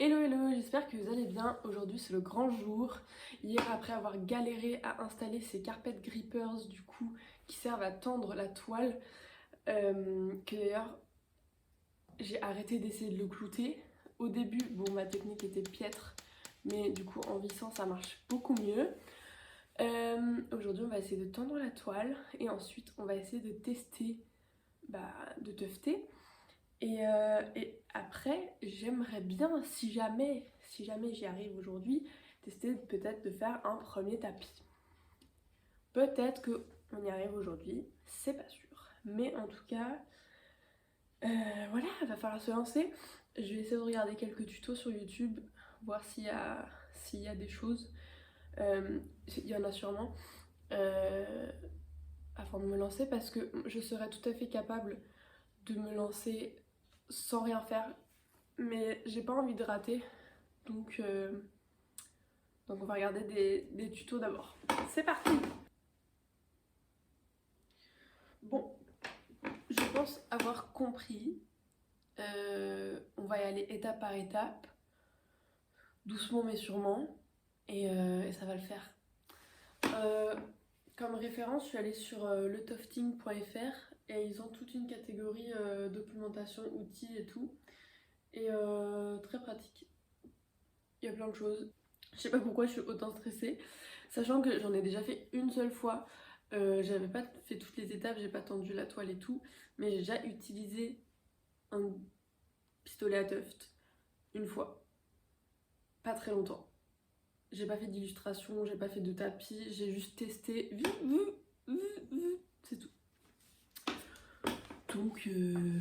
Hello hello, j'espère que vous allez bien. Aujourd'hui c'est le grand jour. Hier, après avoir galéré à installer ces carpet grippers du coup qui servent à tendre la toile, que d'ailleurs j'ai arrêté d'essayer de le clouter. Au début, bon, ma technique était piètre, mais du coup en vissant ça marche beaucoup mieux. Aujourd'hui on va essayer de tendre la toile et ensuite on va essayer de tester, de tufter. Et après, j'aimerais bien, si jamais j'y arrive aujourd'hui, tester peut-être de faire un premier tapis. Peut-être qu'on y arrive aujourd'hui, c'est pas sûr. Mais en tout cas, voilà, il va falloir se lancer. Je vais essayer de regarder quelques tutos sur YouTube, voir s'il y a des choses. Il y en a sûrement. Avant de me lancer, parce que je serais tout à fait capable de me lancer sans rien faire, mais j'ai pas envie de rater, donc on va regarder des tutos d'abord. C'est parti. Bon, je pense avoir compris. On va y aller étape par étape, doucement mais sûrement, et ça va le faire. Comme référence, je suis allée sur letufting.fr et ils ont toute une catégorie documentation, outils et tout. Et très pratique. Il y a plein de choses. Je sais pas pourquoi je suis autant stressée, sachant que j'en ai déjà fait une seule fois. J'avais pas fait toutes les étapes, j'ai pas tendu la toile et tout, mais j'ai déjà utilisé un pistolet à tuft une fois, pas très longtemps. J'ai pas fait d'illustration, j'ai pas fait de tapis, j'ai juste testé, c'est tout. Donc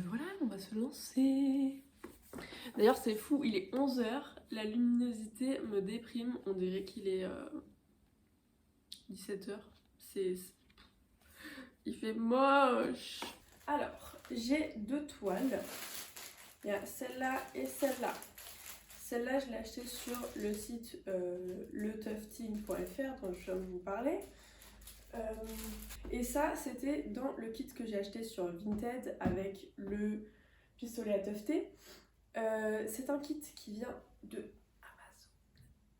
voilà, on va se lancer. D'ailleurs c'est fou, il est 11h, la luminosité me déprime, on dirait qu'il est 17h. Il fait moche. Alors, j'ai deux toiles. Il y a celle-là et celle-là. Celle-là, je l'ai achetée sur le site letufting.fr dont je viens de vous parler. Et ça, c'était dans le kit que j'ai acheté sur Vinted avec le pistolet à tufter. C'est un kit qui vient de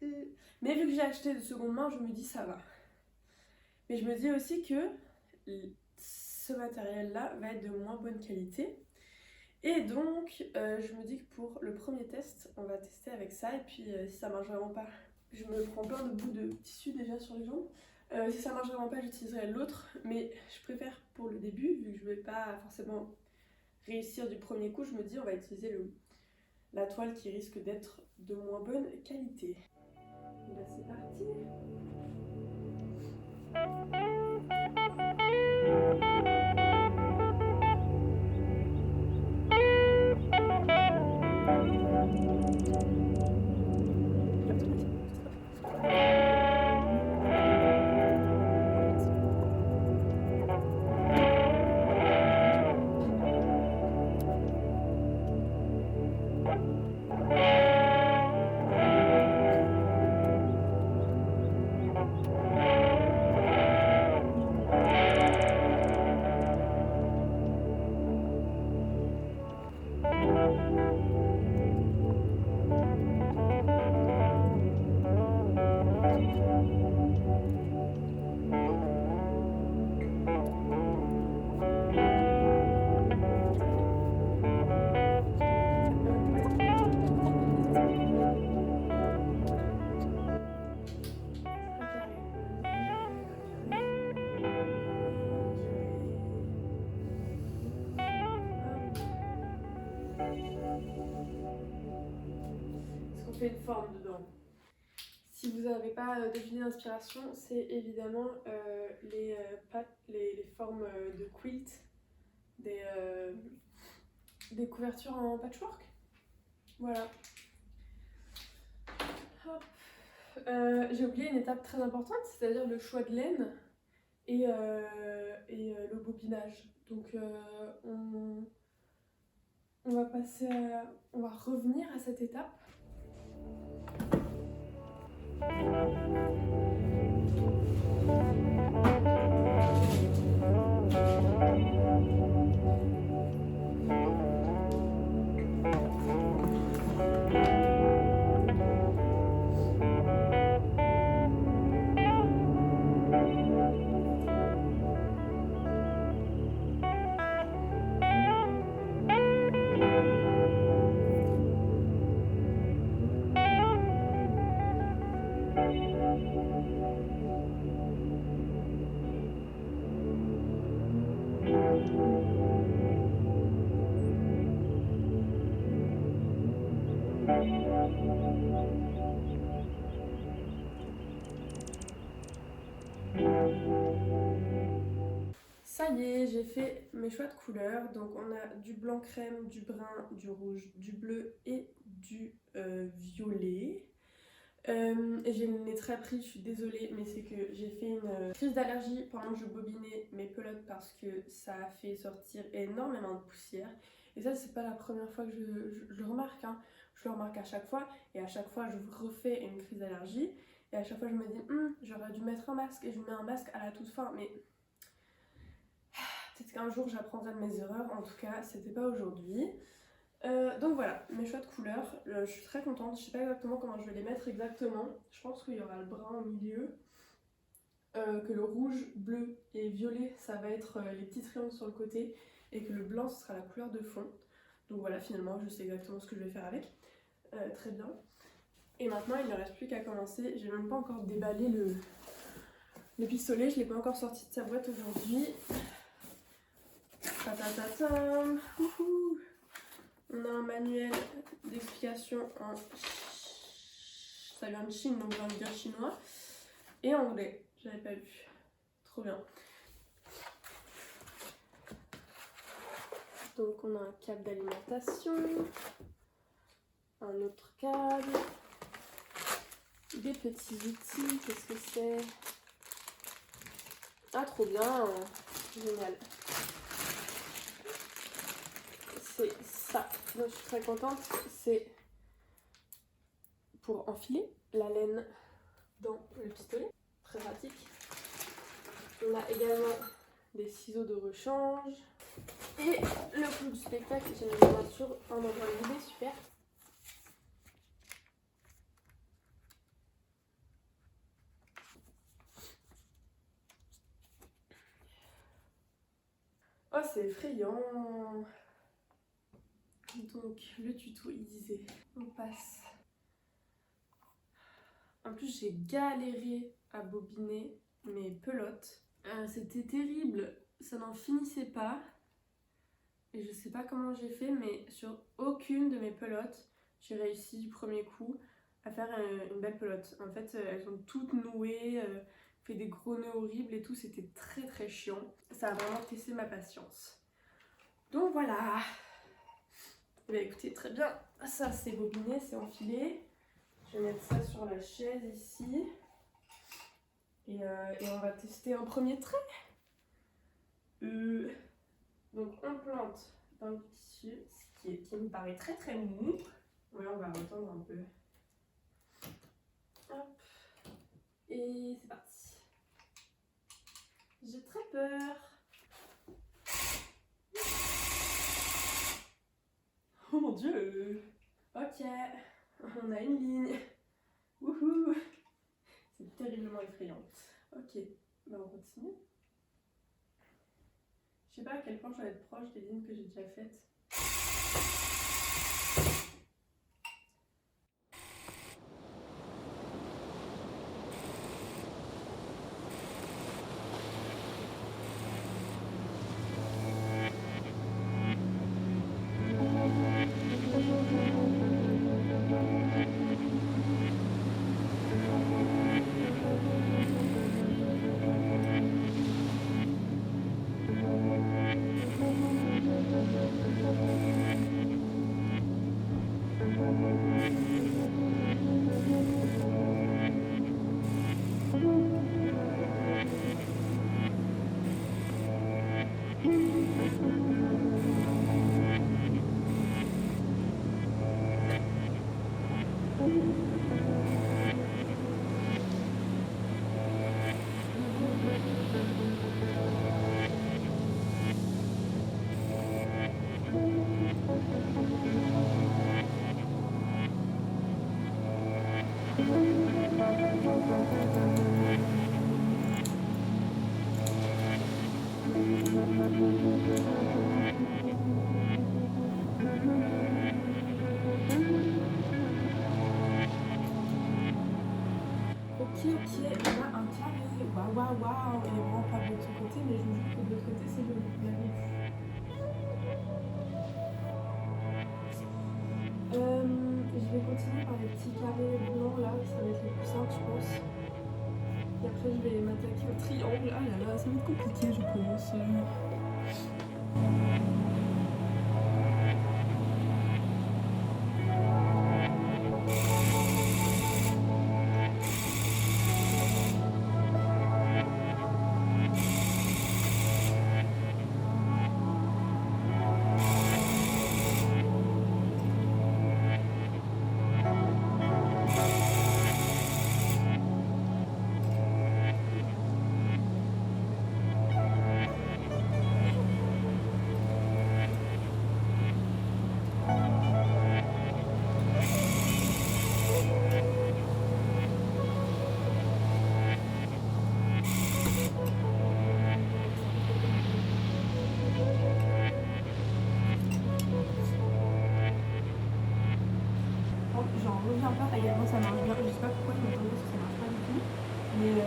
Amazon. Mais vu que j'ai acheté de seconde main, je me dis ça va. Mais je me dis aussi que ce matériel-là va être de moins bonne qualité. Et donc, je me dis que pour le premier test, on va tester avec ça. Et puis, si ça marche vraiment pas, je me prends plein de bouts de tissu déjà sur les jambes. Si ça marche vraiment pas, j'utiliserai l'autre. Mais je préfère pour le début, vu que je vais pas forcément réussir du premier coup, je me dis on va utiliser la toile qui risque d'être de moins bonne qualité. Et là, c'est parti. Est-ce qu'on fait une forme dedans? Si vous n'avez pas deviné l'inspiration, c'est évidemment les formes de quilt, des couvertures en patchwork. Voilà. Hop. J'ai oublié une étape très importante, c'est-à-dire le choix de laine et le bobinage. Donc on va revenir à cette étape. Ça y est, j'ai fait mes choix de couleurs. Donc on a du blanc crème, du brun, du rouge, du bleu et du violet. Et j'ai le nez très pris, je suis désolée, mais c'est que j'ai fait une crise d'allergie pendant que je bobinais mes pelotes parce que ça a fait sortir énormément de poussière. Et ça, c'est pas la première fois que je le remarque, hein. Je le remarque à chaque fois, et à chaque fois, je refais une crise d'allergie. Et à chaque fois, je me dis, j'aurais dû mettre un masque, et je mets un masque à la toute fin, mais peut-être qu'un jour, j'apprendrai de mes erreurs. En tout cas, c'était pas aujourd'hui. Donc voilà, mes choix de couleurs, je suis très contente, je sais pas exactement comment je vais les mettre exactement, je pense qu'il y aura le brun au milieu, que le rouge, bleu et violet ça va être les petits triangles sur le côté et que le blanc ce sera la couleur de fond. Donc voilà, finalement je sais exactement ce que je vais faire avec, très bien. Et maintenant il ne reste plus qu'à commencer, j'ai même pas encore déballé le pistolet, je l'ai pas encore sorti de sa boîte aujourd'hui. Tatatatam. On a un manuel d'explication en... Ça vient de Chine, donc j'ai envie de dire chinois. Et anglais, j'avais pas lu. Trop bien. Donc on a un câble d'alimentation. Un autre câble. Des petits outils, qu'est-ce que c'est? Ah trop bien, génial. C'est ça, donc je suis très contente, c'est pour enfiler la laine dans le pistolet, très pratique. On a également des ciseaux de rechange et le clou du spectacle, j'ai mis bien sûr un endroit vidé, super. Oh c'est effrayant. Donc le tuto il disait on passe. En plus j'ai galéré à bobiner mes pelotes. C'était terrible, ça n'en finissait pas. Et je sais pas comment j'ai fait, mais sur aucune de mes pelotes j'ai réussi du premier coup à faire une belle pelote. En fait elles sont toutes nouées, fait des gros nœuds horribles et tout, c'était très très chiant. Ça a vraiment testé ma patience. Donc voilà. Bah écoutez, très bien, ça c'est bobiné, c'est enfilé. Je vais mettre ça sur la chaise ici. Et on va tester un premier trait. Donc on plante dans le tissu, ce qui me paraît très très mou. Ouais, on va retendre un peu. Hop. Et c'est parti. J'ai très peur. Oh mon dieu. Ok, on a une ligne. Wouhou. C'est terriblement effrayant. Ok, bah on continue. Je sais pas à quel point je vais être proche des lignes que j'ai déjà faites. Ok, on a un carré. Waouh. Il est vraiment pas beau de ce côté, mais je vous jure que de l'autre côté, c'est joli. Je vais continuer par les petits carrés blancs là, ça va être le plus simple, je pense. Et après, je vais m'attaquer au triangle. Ah là là, ça va être compliqué, je pense. J'en reviens pas, également ça marche bien, je sais pas pourquoi je m'attendais parce que ça marche pas du tout. Mais vu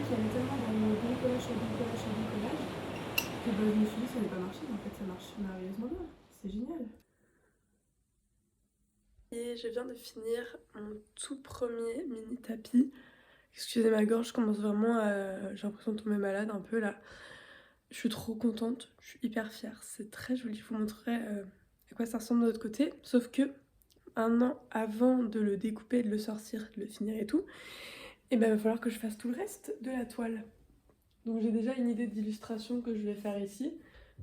qu'il y avait tellement de bricolage sur bricolage, que je me suis dit ça n'allait pas marcher, mais en fait ça marche merveilleusement bien, c'est génial. Et je viens de finir mon tout premier mini tapis. Excusez ma gorge, je commence vraiment à... J'ai l'impression de tomber malade un peu là. Je suis trop contente, je suis hyper fière, c'est très joli, je vous montrerai à quoi ça ressemble de l'autre côté. Sauf que un an avant de le découper, de le sortir, de le finir et tout, et ben il va falloir que je fasse tout le reste de la toile. Donc j'ai déjà une idée d'illustration que je vais faire ici.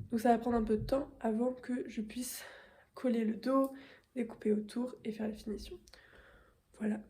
Donc ça va prendre un peu de temps avant que je puisse coller le dos, découper autour et faire la finition. Voilà.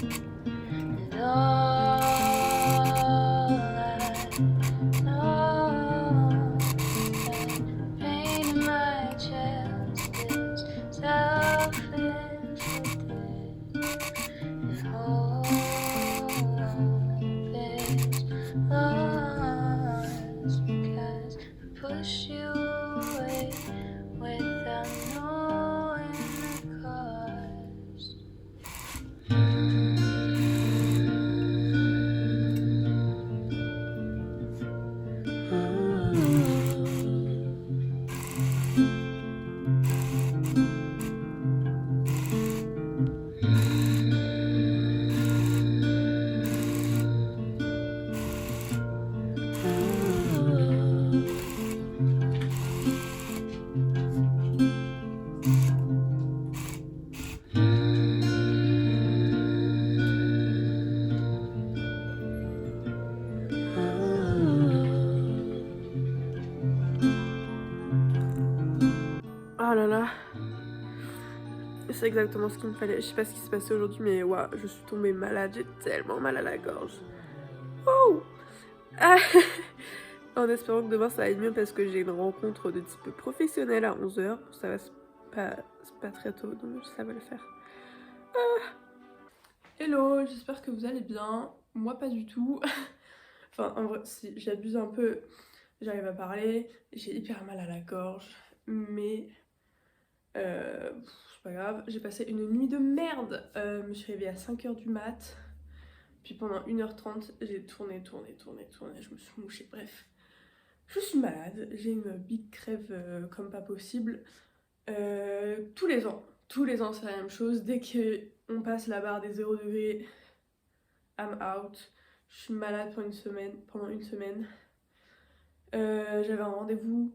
And all I know is that pain in my chest is self-inflicted. And hope is lost because I push you away without knowing the cost. Oh là là, c'est exactement ce qu'il me fallait. Je sais pas ce qui s'est passé aujourd'hui, mais ouais, je suis tombée malade, j'ai tellement mal à la gorge. Oh ah. En espérant que demain ça aille mieux parce que j'ai une rencontre de type professionnel à 11h. Ça va, c'est pas très tôt, donc ça va le faire. Ah. Hello, j'espère que vous allez bien. Moi pas du tout. Enfin en vrai, si j'abuse un peu, j'arrive à parler, j'ai hyper mal à la gorge, mais c'est pas grave. J'ai passé une nuit de merde. Je me suis réveillée à 5h du mat. Puis pendant 1h30, j'ai tourné, je me suis mouchée, bref. Je suis malade, j'ai une big crève comme pas possible. Tous les ans c'est la même chose. Dès qu'on passe la barre des 0 degrés, I'm out. Je suis malade pendant une semaine. J'avais un rendez-vous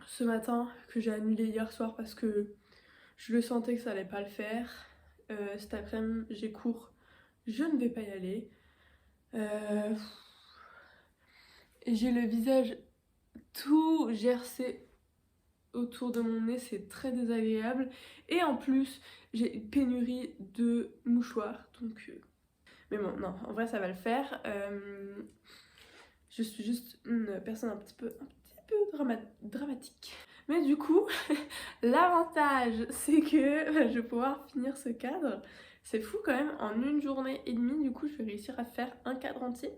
ce matin que j'ai annulé hier soir parce que je le sentais que ça allait pas le faire. Cet après-midi, j'ai cours, je ne vais pas y aller. J'ai le visage tout gercé autour de mon nez, c'est très désagréable. Et en plus, j'ai une pénurie de mouchoirs. Donc, mais bon, non, en vrai, ça va le faire. Je suis juste une personne un petit peu dramatique. Mais du coup, l'avantage, c'est que je vais pouvoir finir ce cadre. C'est fou quand même, en une journée et demie, du coup, je vais réussir à faire un cadre entier.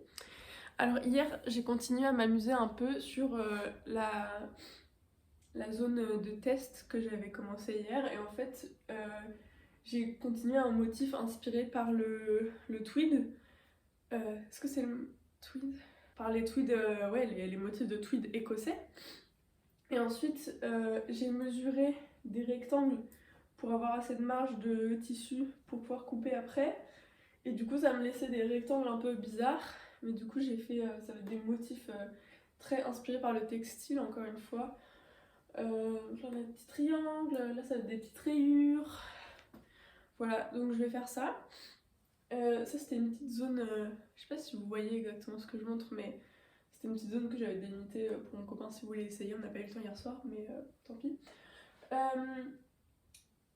Alors hier, j'ai continué à m'amuser un peu sur la zone de test que j'avais commencé hier. Et en fait, j'ai continué un motif inspiré par le tweed. Est-ce que c'est le tweed? Par les tweeds, ouais, les motifs de tweed écossais. Et ensuite, j'ai mesuré des rectangles pour avoir assez de marge de tissu pour pouvoir couper après. Et du coup, ça me laissait des rectangles un peu bizarres. Mais du coup, j'ai fait ça va être des motifs très inspirés par le textile, encore une fois. Là, on a des petits triangles, là, ça va être des petites rayures. Voilà, donc je vais faire ça. Ça, c'était une petite zone, je sais pas si vous voyez exactement ce que je montre, mais c'était une petite zone que j'avais délimitée pour mon copain si vous voulez essayer. On n'a pas eu le temps hier soir, mais tant pis.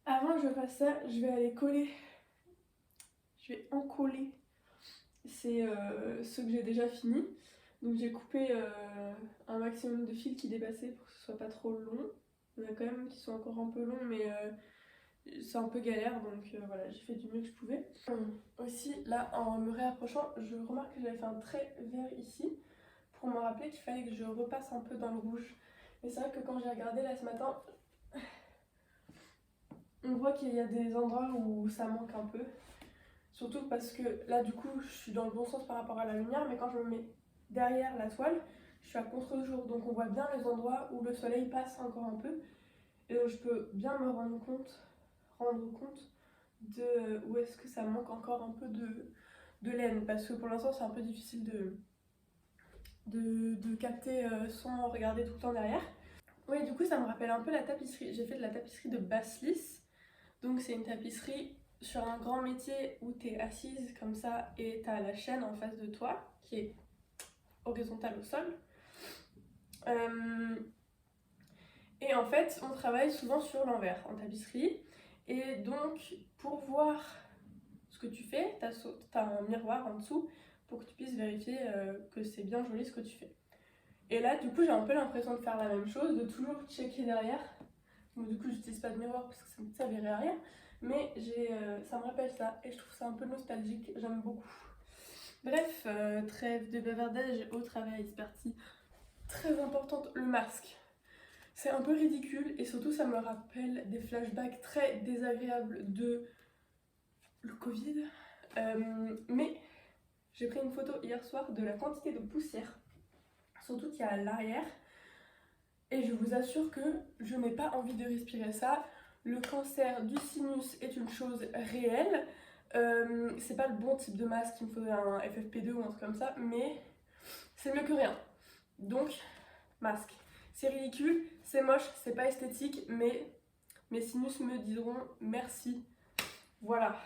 Avant que je fasse ça, je vais aller coller. Je vais encoller. C'est ceux que j'ai déjà fini. Donc j'ai coupé un maximum de fils qui dépassaient pour que ce soit pas trop long. Il y en a quand même qui sont encore un peu longs, mais c'est un peu galère, donc voilà, j'ai fait du mieux que je pouvais. Aussi, là, en me réapprochant, je remarque que j'avais fait un trait vert ici pour me rappeler qu'il fallait que je repasse un peu dans le rouge. Mais c'est vrai que quand j'ai regardé là ce matin, on voit qu'il y a des endroits où ça manque un peu. Surtout parce que là, du coup, je suis dans le bon sens par rapport à la lumière, mais quand je me mets derrière la toile, je suis à contre-jour, donc on voit bien les endroits où le soleil passe encore un peu. Et donc je peux bien me rendre compte de où est-ce que ça manque encore un peu de laine, parce que pour l'instant c'est un peu difficile de capter sans regarder tout le temps derrière. Oui, du coup ça me rappelle un peu la tapisserie. J'ai fait de la tapisserie de Basslis, donc c'est une tapisserie sur un grand métier où t'es assise comme ça et t'as la chaîne en face de toi qui est horizontale au sol. Et en fait, on travaille souvent sur l'envers en tapisserie. Et donc, pour voir ce que tu fais, t'as un miroir en dessous pour que tu puisses vérifier que c'est bien joli ce que tu fais. Et là, du coup, j'ai un peu l'impression de faire la même chose, de toujours checker derrière. Donc, du coup, j'utilise pas de miroir parce que ça ne servirait à rien. Mais ça me rappelle ça et je trouve ça un peu nostalgique, j'aime beaucoup. Bref, trêve de bavardage au travail, c'est parti. Très importante, le masque. C'est un peu ridicule et surtout ça me rappelle des flashbacks très désagréables de le Covid. Mais j'ai pris une photo hier soir de la quantité de poussière, surtout qu'il y a à l'arrière. Et je vous assure que je n'ai pas envie de respirer ça. Le cancer du sinus est une chose réelle. C'est pas le bon type de masque, il me faudrait un FFP2 ou un truc comme ça, mais c'est mieux que rien. Donc, masque. C'est ridicule, c'est moche, c'est pas esthétique, mais mes sinus me diront merci. Voilà.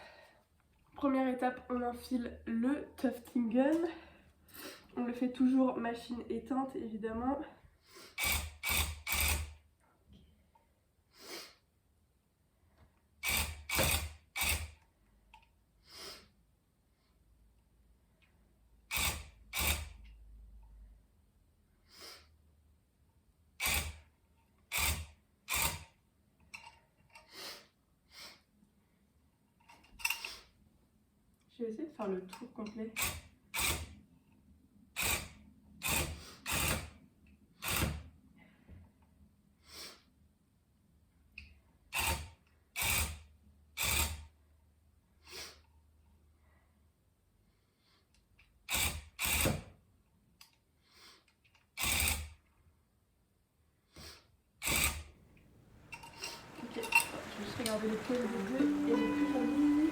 Première étape, on enfile le tufting gun. On le fait toujours machine éteinte, évidemment. Je vais essayer de faire le tour complet. Ok, je vais juste regarder les poils des deux et les plus jolies.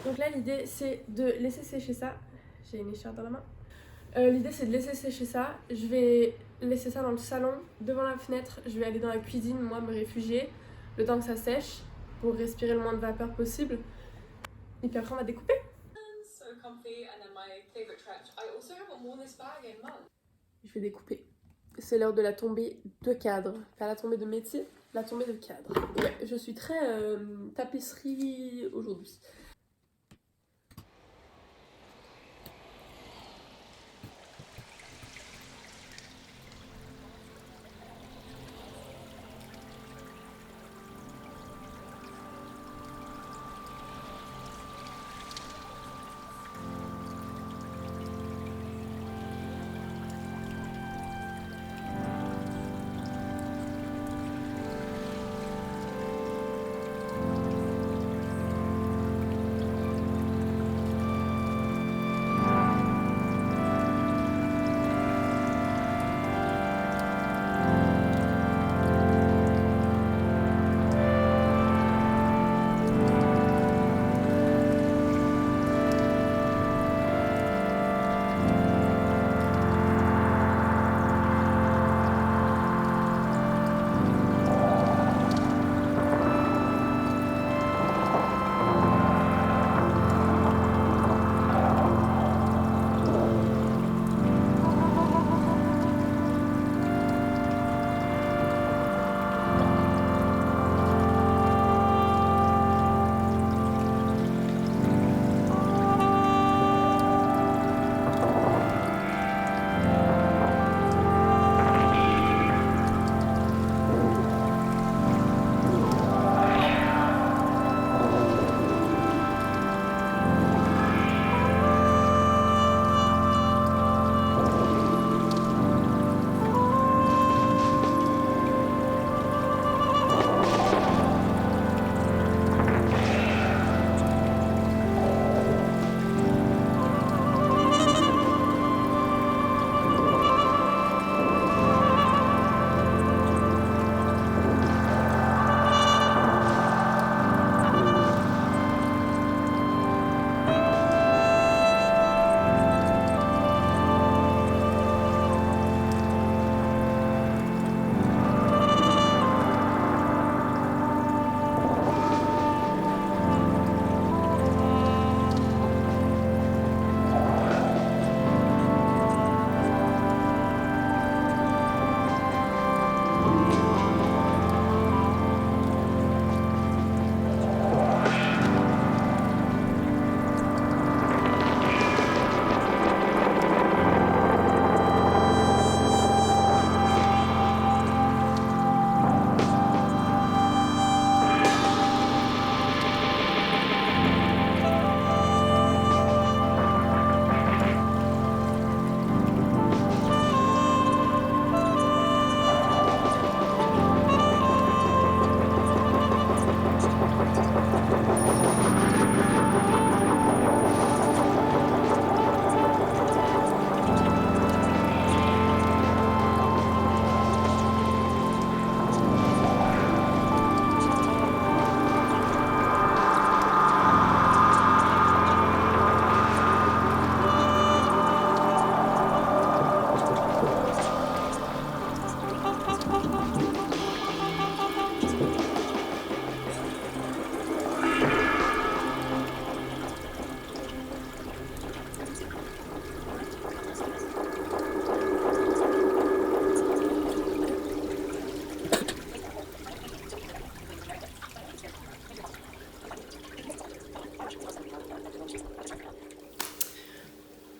Donc là l'idée c'est de laisser sécher ça. J'ai une écharpe dans la main. L'idée c'est de laisser sécher ça. Je vais laisser ça dans le salon, devant la fenêtre. Je vais aller dans la cuisine, moi me réfugier, le temps que ça sèche, pour respirer le moins de vapeur possible. Et puis après on va découper. So comfy, and then my favorite trench. I also haven't worn this bag in months. Je vais découper. C'est l'heure de la tombée de cadre. Pas la tombée de métier, la tombée de cadre. Ouais, je suis très tapisserie aujourd'hui.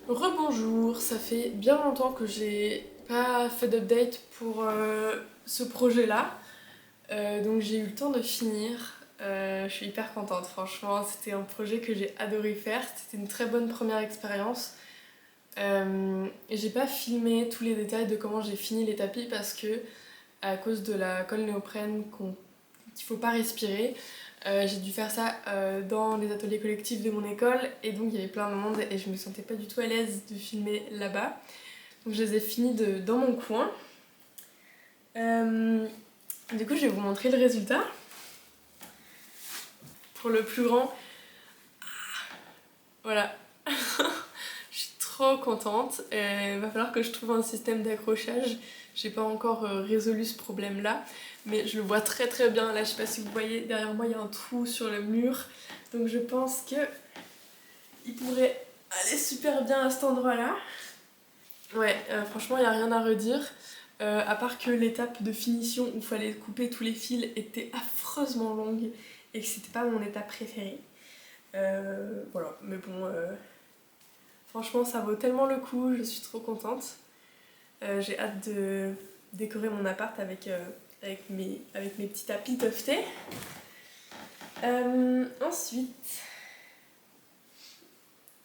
Rebonjour, ça fait bien longtemps que j'ai pas fait d'update pour ce projet-là. Donc j'ai eu le temps de finir. Je suis hyper contente, franchement. C'était un projet que j'ai adoré faire. C'était une très bonne première expérience. J'ai pas filmé tous les détails de comment j'ai fini les tapis parce que, à cause de la colle néoprène qu'il faut pas respirer, j'ai dû faire ça dans les ateliers collectifs de mon école et donc il y avait plein de monde et je me sentais pas du tout à l'aise de filmer là-bas. Donc je les ai finis dans mon coin. Du coup je vais vous montrer le résultat. Pour le plus grand, Voilà. Je suis trop contente. Il va falloir que je trouve un système d'accrochage. J'ai pas encore résolu ce problème là, mais je le vois très très bien. Là, je sais pas si vous voyez, derrière moi il y a un trou sur le mur, donc je pense que il pourrait aller super bien à cet endroit là. Ouais, franchement il n'y a rien à redire, à part que l'étape de finition où il fallait couper tous les fils était affreusement longue et que c'était pas mon étape préférée. Voilà, mais bon, franchement ça vaut tellement le coup, je suis trop contente. J'ai hâte de décorer mon appart avec mes petits tapis tuftés. Ensuite,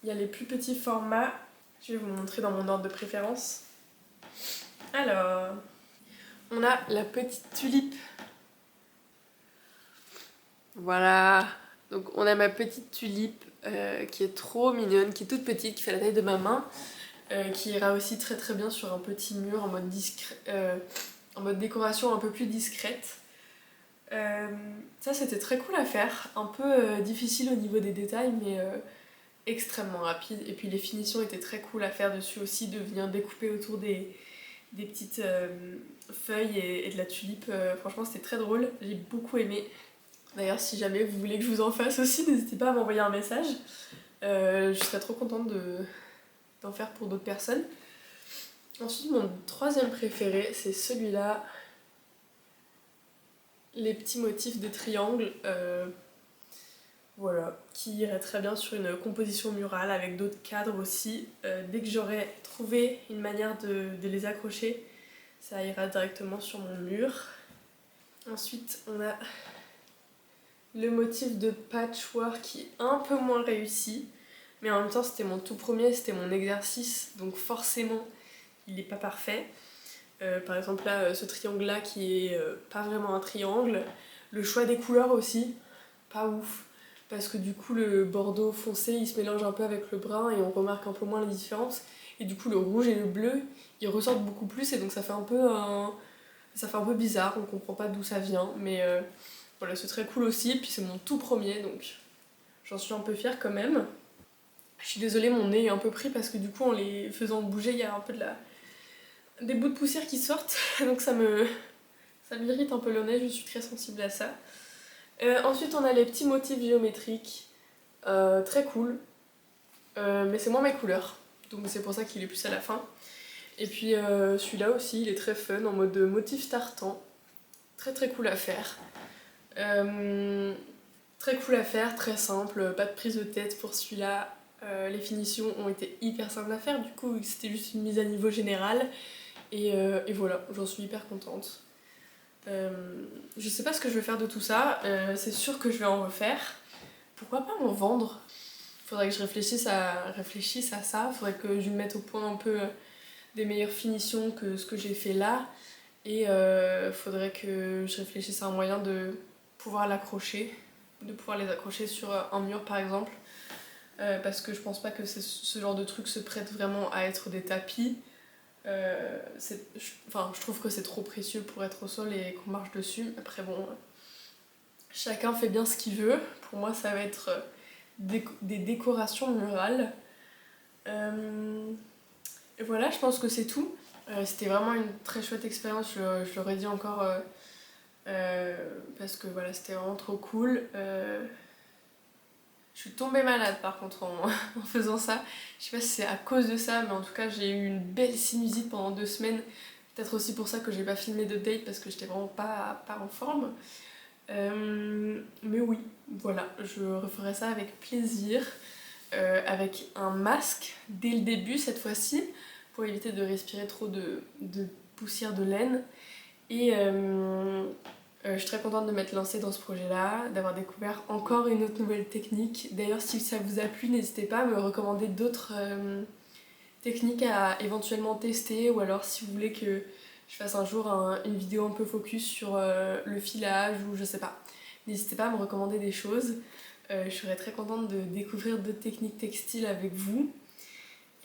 il y a les plus petits formats. Je vais vous montrer dans mon ordre de préférence. Alors, on a la petite tulipe. Voilà. Donc on a ma petite tulipe qui est trop mignonne, qui est toute petite, qui fait la taille de ma main. Qui ira aussi très très bien sur un petit mur en mode, en mode décoration un peu plus discrète. Ça c'était très cool à faire, un peu difficile au niveau des détails mais extrêmement rapide. Et puis les finitions étaient très cool à faire dessus aussi, de venir découper autour des petites feuilles et de la tulipe. Franchement c'était très drôle, j'ai beaucoup aimé. D'ailleurs si jamais vous voulez que je vous en fasse aussi, n'hésitez pas à m'envoyer un message. Je serais trop contente d'en faire pour d'autres personnes. Ensuite mon troisième préféré c'est celui-là. Les petits motifs de triangle, voilà, qui iraient très bien sur une composition murale avec d'autres cadres aussi. Dès que j'aurai trouvé une manière de les accrocher, ça ira directement sur mon mur. Ensuite on a le motif de patchwork qui est un peu moins réussi, mais en même temps c'était mon tout premier, c'était mon exercice, donc forcément il n'est pas parfait. Par exemple là, ce triangle là qui est pas vraiment un triangle. Le choix des couleurs aussi, pas ouf. Parce que du coup le bordeaux foncé il se mélange un peu avec le brun et on remarque un peu moins les différences. Et du coup le rouge et le bleu ils ressortent beaucoup plus et donc ça fait un peu bizarre, on comprend pas d'où ça vient. Mais voilà, c'est très cool aussi. Puis c'est mon tout premier donc j'en suis un peu fière quand même. Je suis désolée, mon nez est un peu pris parce que du coup en les faisant bouger il y a un peu des bouts de poussière qui sortent, donc ça m'irrite un peu le nez, je suis très sensible à ça. Ensuite on a les petits motifs géométriques, très cool, mais c'est moins mes couleurs, donc c'est pour ça qu'il est plus à la fin. Et puis celui-là aussi il est très fun, en mode motif tartan, très très cool à faire. Très cool à faire, très simple, pas de prise de tête pour celui-là. Les finitions ont été hyper simples à faire, du coup c'était juste une mise à niveau générale. Et voilà, j'en suis hyper contente. Je sais pas ce que je vais faire de tout ça, c'est sûr que je vais en refaire. Pourquoi pas en vendre? Faudrait que je réfléchisse à ça, faudrait que je me mette au point un peu des meilleures finitions que ce que j'ai fait là. Et faudrait que je réfléchisse à un moyen de pouvoir l'accrocher, de pouvoir les accrocher sur un mur par exemple. Parce que je pense pas que ce genre de truc se prête vraiment à être des tapis. Je trouve que c'est trop précieux pour être au sol et qu'on marche dessus. Après bon, chacun fait bien ce qu'il veut. Pour moi ça va être des décorations murales. Et voilà, je pense que c'est tout. C'était vraiment une très chouette expérience, je l'aurais dit encore, parce que voilà, c'était vraiment trop cool. Je suis tombée malade par contre en faisant ça. Je sais pas si c'est à cause de ça, mais en tout cas j'ai eu une belle sinusite pendant 2 semaines. Peut-être aussi pour ça que j'ai pas filmé de date parce que j'étais vraiment pas en forme. Mais oui, voilà, je referai ça avec plaisir. Avec un masque dès le début cette fois-ci pour éviter de respirer trop de poussière de laine. Et je suis très contente de m'être lancée dans ce projet-là, d'avoir découvert encore une autre nouvelle technique. D'ailleurs, si ça vous a plu, n'hésitez pas à me recommander d'autres techniques à éventuellement tester, ou alors si vous voulez que je fasse un jour une vidéo un peu focus sur le filage ou je sais pas. N'hésitez pas à me recommander des choses. Je serais très contente de découvrir d'autres techniques textiles avec vous.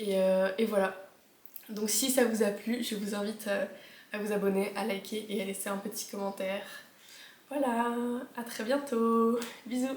Et voilà. Donc si ça vous a plu, je vous invite à vous abonner, à liker et à laisser un petit commentaire. Voilà, à très bientôt. Bisous.